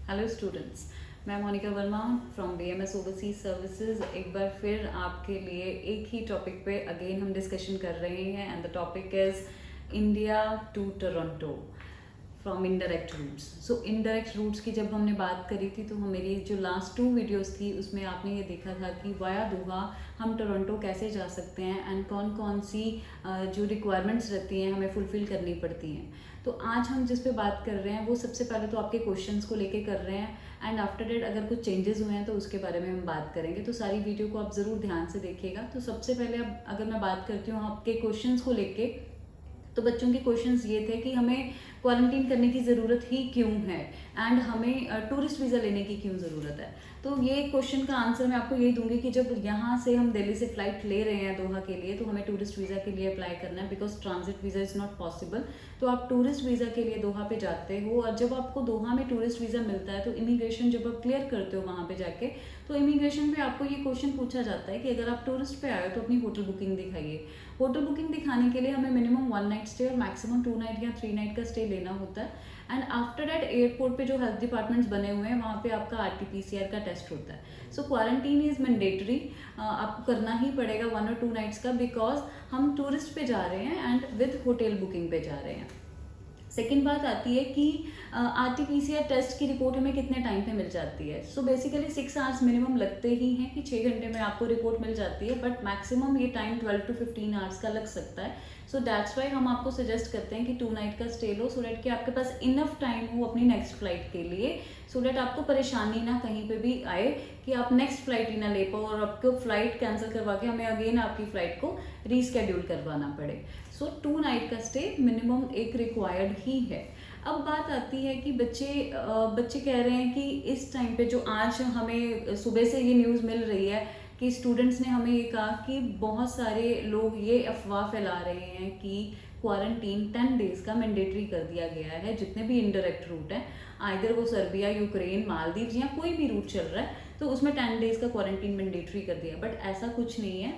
Hello students, मैं Monika Verma from BMS overseas services एक बार फिर आपके लिए एक ही टॉपिक पे अगेन हम डिस्कशन कर रहे हैं and the topic is India to Toronto from indirect routes. So indirect routes की जब हमने बात करी थी तो मेरी जो लास्ट 2 वीडियोस थी उसमें आपने ये देखा था कि वाया दोहा हम टोरंटो कैसे जा सकते हैं एंड कौन कौन सी जो रिक्वायरमेंट्स रहती हैं हमें फुलफिल करनी पड़ती हैं। तो आज हम जिस पे बात कर रहे हैं वो सबसे पहले तो आपके क्वेश्चंस को लेके कर रहे हैं एंड आफ्टर डेट अगर कुछ चेंजेस हुए हैं तो उसके बारे में हम बात करेंगे। तो सारी वीडियो को आप ज़रूर ध्यान से देखिएगा। तो सबसे पहले अब अगर मैं बात करती हूँ आपके क्वेश्चंस को लेके, तो बच्चों के क्वेश्चंस ये थे कि हमें क्वारंटीन करने की ज़रूरत ही क्यों है एंड हमें टूरिस्ट वीज़ा लेने की क्यों ज़रूरत है। तो ये क्वेश्चन का आंसर मैं आपको यही दूंगी कि जब यहाँ से हम दिल्ली से फ़्लाइट ले रहे हैं दोहा के लिए तो हमें टूरिस्ट वीज़ा के लिए अप्लाई करना है because transit visa is not possible. तो आप टूरिस्ट वीज़ा के लिए दोहा पे जाते हो और जब आपको दोहा में टूरिस्ट वीज़ा मिलता है तो इमिग्रेशन जब आप क्लियर करते हो वहाँ पे जाके तो इमिग्रेशन पे आपको ये क्वेश्चन पूछा जाता है कि अगर आप टूरिस्ट पे आए हो तो अपनी होटल बुकिंग दिखाइए। होटल बुकिंग दिखाने के लिए हमें मिनिमम 1 नाइट स्टे और मैक्सिमम 2 नाइट या 3 नाइट का स्टे लेना होता है एंड आफ्टर दैट एयरपोर्ट पे जो हेल्थ डिपार्टमेंट्स बने हुए हैं वहाँ पे आपका RT-PCR का टेस्ट होता है। सो क्वारंटीन इज़ मैंडेटरी, आपको करना ही पड़ेगा 1 और 2 नाइट्स का बिकॉज हम टूरिस्ट पे जा रहे हैं एंड विद होटल बुकिंग पे जा रहे हैं। सेकेंड बात आती है कि RT-PCR टेस्ट की रिपोर्ट हमें कितने टाइम पे मिल जाती है। सो बेसिकली 6 आवर्स मिनिमम लगते ही हैं कि 6 घंटे में आपको रिपोर्ट मिल जाती है, बट मैक्सिमम ये टाइम 12 to 15 आवर्स का लग सकता है। सो दैट्स वाई हम आपको सजेस्ट करते हैं कि 2 नाइट का स्टे लो सो डैट कि आपके पास इनफ टाइम हो अपनी नेक्स्ट फ्लाइट के लिए, सो डैट आपको परेशानी ना कहीं पे भी आए कि आप नेक्स्ट फ्लाइट ही ना ले पाओ और आपको फ्लाइट कैंसिल करवा के हमें अगेन आपकी फ्लाइट को रीस्केड्यूल करवाना पड़े। सो 2 नाइट का स्टे मिनिमम एक रिक्वायर्ड ही है। अब बात आती है कि बच्चे कह रहे हैं कि इस टाइम पे जो आज हमें सुबह से ये न्यूज़ मिल रही है कि स्टूडेंट्स ने हमें ये कहा कि बहुत सारे लोग ये अफवाह फैला रहे हैं कि क्वारंटीन 10 डेज़ का मैंडेटरी कर दिया गया है जितने भी इनडायरेक्ट रूट हैं, आइदर वो सर्बिया, यूक्रेन, मालदीव्स या कोई भी रूट चल रहा है तो उसमें 10 डेज़ का क्वारंटीन मैंडेटरी कर दिया। बट ऐसा कुछ नहीं है,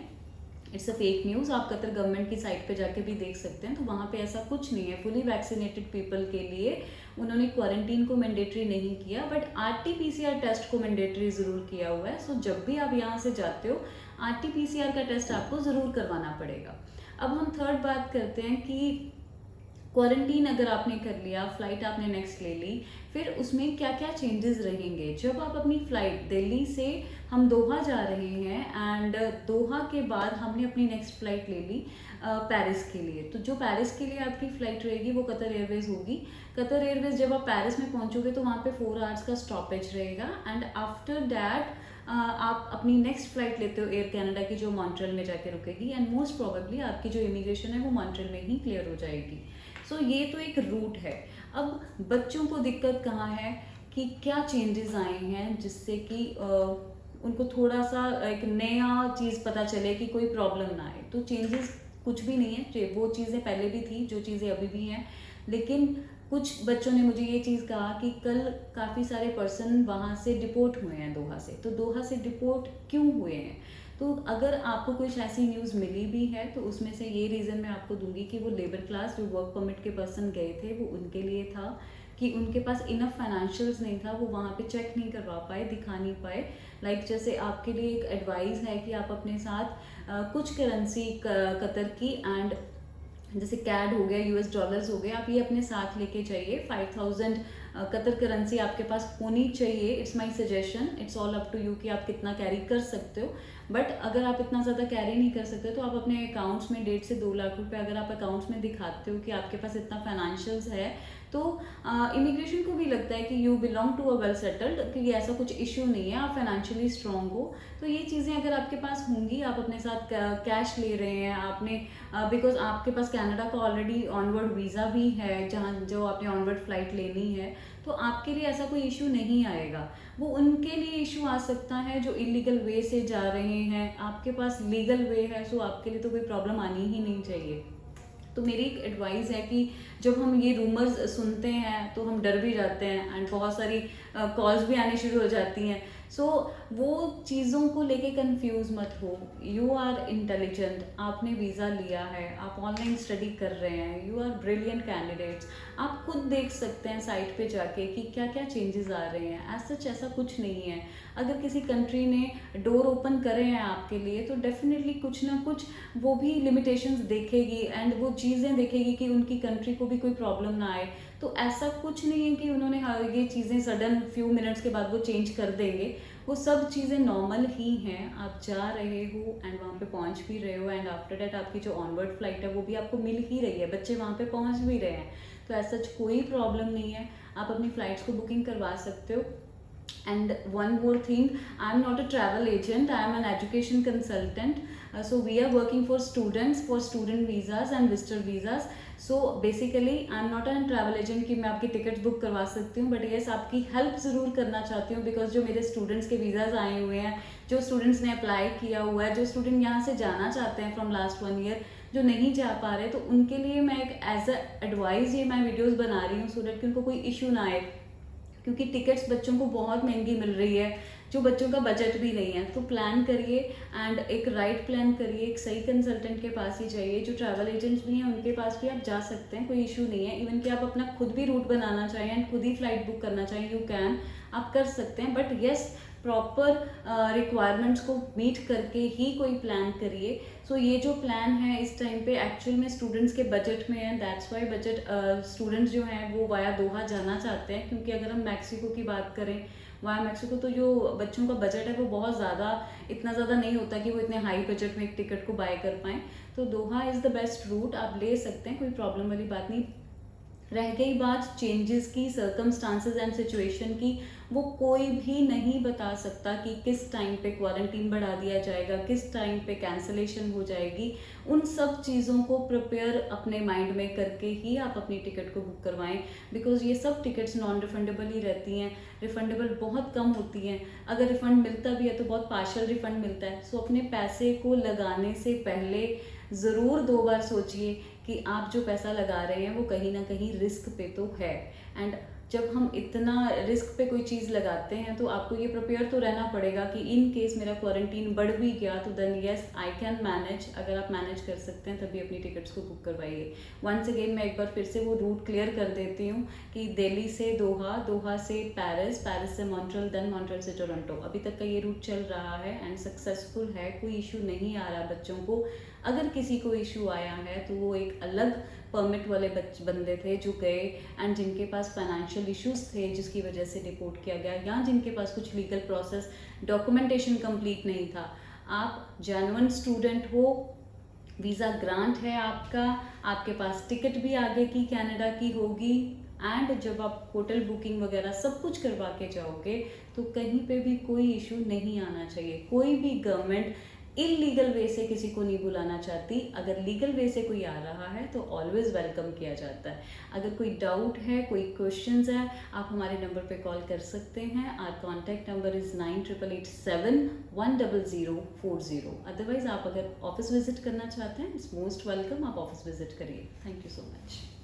इट्स अ फेक न्यूज़। आप कतर गवर्नमेंट की साइट पे जाके भी देख सकते हैं, तो वहाँ पे ऐसा कुछ नहीं है। फुली वैक्सीनेटेड पीपल के लिए उन्होंने क्वारंटीन को मैंडेटरी नहीं किया, बट RT-PCR टेस्ट को मैंडेटरी ज़रूर किया हुआ है। सो जब भी आप यहाँ से जाते हो RT-PCR का टेस्ट आपको ज़रूर करवाना पड़ेगा। अब हम थर्ड बात करते हैं कि क्वारंटीन अगर आपने कर लिया, फ्लाइट आपने नेक्स्ट ले ली, फिर उसमें क्या क्या चेंजेस रहेंगे। जब आप अपनी फ़्लाइट दिल्ली से हम दोहा जा रहे हैं एंड दोहा के बाद हमने अपनी नेक्स्ट फ़्लाइट ले ली पेरिस के लिए, तो जो पेरिस के लिए आपकी फ़्लाइट रहेगी वो कतर एयरवेज़ होगी। कतर एयरवेज़ जब आप पेरिस में पहुंचोगे तो वहाँ पे 4 आवर्स का स्टॉपेज रहेगा एंड आफ्टर दैट आप अपनी नेक्स्ट फ्लाइट लेते हो एयर कनाडा की जो मॉन्ट्रियल में जाके रुकेगी एंड मोस्ट प्रोबेबली आपकी जो इमिग्रेशन है वो मॉन्ट्रियल में ही क्लियर हो जाएगी। सो ये तो एक रूट है। अब बच्चों को दिक्कत कहाँ है कि क्या चेंजेस आए हैं जिससे कि उनको थोड़ा सा एक नया चीज़ पता चले कि कोई प्रॉब्लम ना आए। तो चेंजेस कुछ भी नहीं है, वो चीज़ें पहले भी थी जो चीज़ें अभी भी हैं, लेकिन कुछ बच्चों ने मुझे ये चीज़ कहा कि कल काफ़ी सारे पर्सन वहाँ से डिपोर्ट हुए हैं दोहा से। तो दोहा से डिपोर्ट क्यों हुए हैं? तो अगर आपको कुछ ऐसी न्यूज़ मिली भी है तो उसमें से ये रीज़न मैं आपको दूंगी कि वो लेबर क्लास जो वर्क परमिट के पर्सन गए थे वो उनके लिए था कि उनके पास इनफ फाइनेंशियल्स नहीं था, वो वहाँ पे चेक नहीं करवा पाए, दिखा नहीं पाए। लाइक जैसे आपके लिए एक एडवाइस है कि आप अपने साथ कुछ करेंसी कतर की एंड जैसे कैड हो गया, US डॉलर्स हो गए, आप ये अपने साथ लेके जाइए। 5000 कतर करेंसी आपके पास होनी चाहिए। It's my suggestion, it's all up to you कि आप कितना कैरी कर सकते हो। बट अगर आप इतना ज़्यादा कैरी नहीं कर सकते तो आप अपने अकाउंट्स में 1.5 से 2 लाख रुपए अगर आप अकाउंट्स में दिखाते हो कि आपके पास इतना फाइनेंशियल्स है तो इमिग्रेशन को भी लगता है कि you belong to a well settled, कि ऐसा कुछ इश्यू नहीं है, आप फाइनेंशियली स्ट्रांग हो। तो ये चीज़ें अगर आपके पास होंगी, आप अपने साथ कैश ले रहे हैं आपने, बिकॉज आपके पास कनाडा का ऑलरेडी ऑनवर्ड वीज़ा भी है जहाँ जो आपने ऑनवर्ड फ्लाइट लेनी है, तो आपके लिए ऐसा कोई इशू नहीं आएगा। वो उनके लिए इशू आ सकता है जो इलीगल वे से जा रहे हैं। आपके पास लीगल वे है, सो आपके लिए तो कोई प्रॉब्लम आनी ही नहीं चाहिए। तो मेरी एक एडवाइस है कि जब हम ये रूमर्स सुनते हैं तो हम डर भी जाते हैं एंड बहुत सारी कॉल्स भी आनी शुरू हो जाती हैं। सो वो चीज़ों को लेके कंफ्यूज मत हो। यू आर इंटेलिजेंट, आपने वीज़ा लिया है, आप ऑनलाइन स्टडी कर रहे हैं, यू आर ब्रिलियंट कैंडिडेट्स। आप खुद देख सकते हैं साइट पे जाके कि क्या क्या चेंजेस आ रहे हैं। एज सच ऐसा कुछ नहीं है। अगर किसी कंट्री ने डोर ओपन करे हैं आपके लिए तो डेफिनेटली कुछ ना कुछ वो भी लिमिटेशंस देखेगी एंड वो चीज़ें देखेगी कि उनकी कंट्री को भी कोई प्रॉब्लम ना आए। तो ऐसा कुछ नहीं है कि उन्होंने ये चीज़ें सडन फ्यू मिनट्स के बाद वो चेंज कर देंगे। वो सब चीज़ें नॉर्मल ही हैं। आप जा रहे हो एंड वहाँ पे पहुँच भी रहे हो एंड आफ्टर डेट आपकी जो ऑनवर्ड फ्लाइट है वो भी आपको मिल ही रही है, बच्चे वहाँ पे पहुँच भी रहे हैं। तो ऐसा कोई प्रॉब्लम नहीं है, आप अपनी फ़्लाइट्स को बुकिंग करवा सकते हो। And one more thing, I'm not a travel agent, I am an education consultant. So we are working for students for student visas and visitor visas. So basically I'm not a travel agent कि मैं आपकी ticket book करवा सकती हूँ, but yes आपकी help ज़रूर करना चाहती हूँ। बिकॉज जो मेरे स्टूडेंट्स के वीज़ाज आए हुए हैं, जो स्टूडेंट्स ने अप्लाई किया हुआ है, जो स्टूडेंट यहाँ से जाना चाहते हैं फ्रॉम लास्ट 1 ईयर, जो नहीं जा पा रहे, तो उनके लिए मैं एक एज अ एडवाइस ये मैं वीडियोज़ बना रही हूँ सो दैट कि उनको कोई इशू ना आए। क्योंकि टिकट्स बच्चों को बहुत महंगी मिल रही है, जो बच्चों का बजट भी नहीं है। तो प्लान करिए एंड एक राइट प्लान करिए, एक सही कंसल्टेंट के पास ही जाइए। जो ट्रैवल एजेंट्स भी हैं उनके पास भी आप जा सकते हैं, कोई इशू नहीं है। इवन कि आप अपना खुद भी रूट बनाना चाहें एंड खुद ही फ्लाइट बुक करना चाहें, यू कैन, आप कर सकते हैं। बट येस, प्रॉपर रिक्वायरमेंट्स को मीट करके ही कोई प्लान करिए। सो ये जो प्लान है इस टाइम पे एक्चुअल में स्टूडेंट्स के बजट में है। दैट्स वाई बजट स्टूडेंट्स जो हैं वो वाया दोहा जाना चाहते हैं। क्योंकि अगर हम मैक्सिको की बात करें, वाया मैक्सिको तो जो बच्चों का बजट है वो बहुत ज़्यादा, इतना ज़्यादा नहीं होता कि वो इतने हाई बजट में एक टिकट को बाय कर पाएँ। तो दोहा इज़ द बेस्ट रूट, आप ले सकते हैं, कोई प्रॉब्लम वाली बात नहीं। रह गई बात चेंजेस की, सर्कमस्टांसेस एंड सिचुएशन की, वो कोई भी नहीं बता सकता कि किस टाइम पे क्वारंटीन बढ़ा दिया जाएगा, किस टाइम पे कैंसलेशन हो जाएगी। उन सब चीज़ों को प्रिपेयर अपने माइंड में करके ही आप अपनी टिकट को बुक करवाएं। बिकॉज ये सब टिकट्स नॉन रिफंडेबल ही रहती हैं, रिफंडेबल बहुत कम होती हैं। अगर रिफंड मिलता भी है तो बहुत पार्शियल रिफंड मिलता है। सो अपने पैसे को लगाने से पहले ज़रूर 2 बार सोचिए कि आप जो पैसा लगा रहे हैं वो कहीं ना कहीं रिस्क पे तो है। एंड जब हम इतना रिस्क पे कोई चीज़ लगाते हैं तो आपको ये प्रिपेयर तो रहना पड़ेगा कि इन केस मेरा क्वारंटीन बढ़ भी गया तो then yes I can manage. अगर आप मैनेज कर सकते हैं तभी अपनी टिकट्स को बुक करवाइए। वंस अगेन मैं एक बार फिर से वो रूट क्लियर कर देती हूँ कि दिल्ली से दोहा, दोहा से पेरिस, पेरिस से मॉन्ट्रियल, देन मॉन्ट्रियल से टोरंटो। अभी तक का ये रूट चल रहा है एंड सक्सेसफुल है, कोई इशू नहीं आ रहा बच्चों को। अगर किसी को इशू आया है तो वो एक अलग परमिट वाले बंदे थे जो गए एंड जिनके पास फाइनेंशियल इश्यूज थे जिसकी वजह से डिपोर्ट किया गया, या जिनके पास कुछ लीगल प्रोसेस डॉक्यूमेंटेशन कंप्लीट नहीं था। आप जेन्युइन स्टूडेंट हो, वीज़ा ग्रांट है आपका, आपके पास टिकट भी आगे की कनाडा की होगी एंड जब आप होटल बुकिंग वगैरह सब कुछ करवा के जाओगे तो कहीं पे भी कोई इशू नहीं आना चाहिए। कोई भी गवर्नमेंट इलीगल वे से किसी को नहीं बुलाना चाहती। अगर लीगल वे से कोई आ रहा है तो ऑलवेज वेलकम किया जाता है। अगर कोई डाउट है, कोई क्वेश्चंस है, आप हमारे नंबर पे कॉल कर सकते हैं। Our contact number is 9887100040। Otherwise आप अगर ऑफिस विजिट करना चाहते हैं, इट्स मोस्ट वेलकम, आप ऑफिस विजिट करिए। Thank you so much.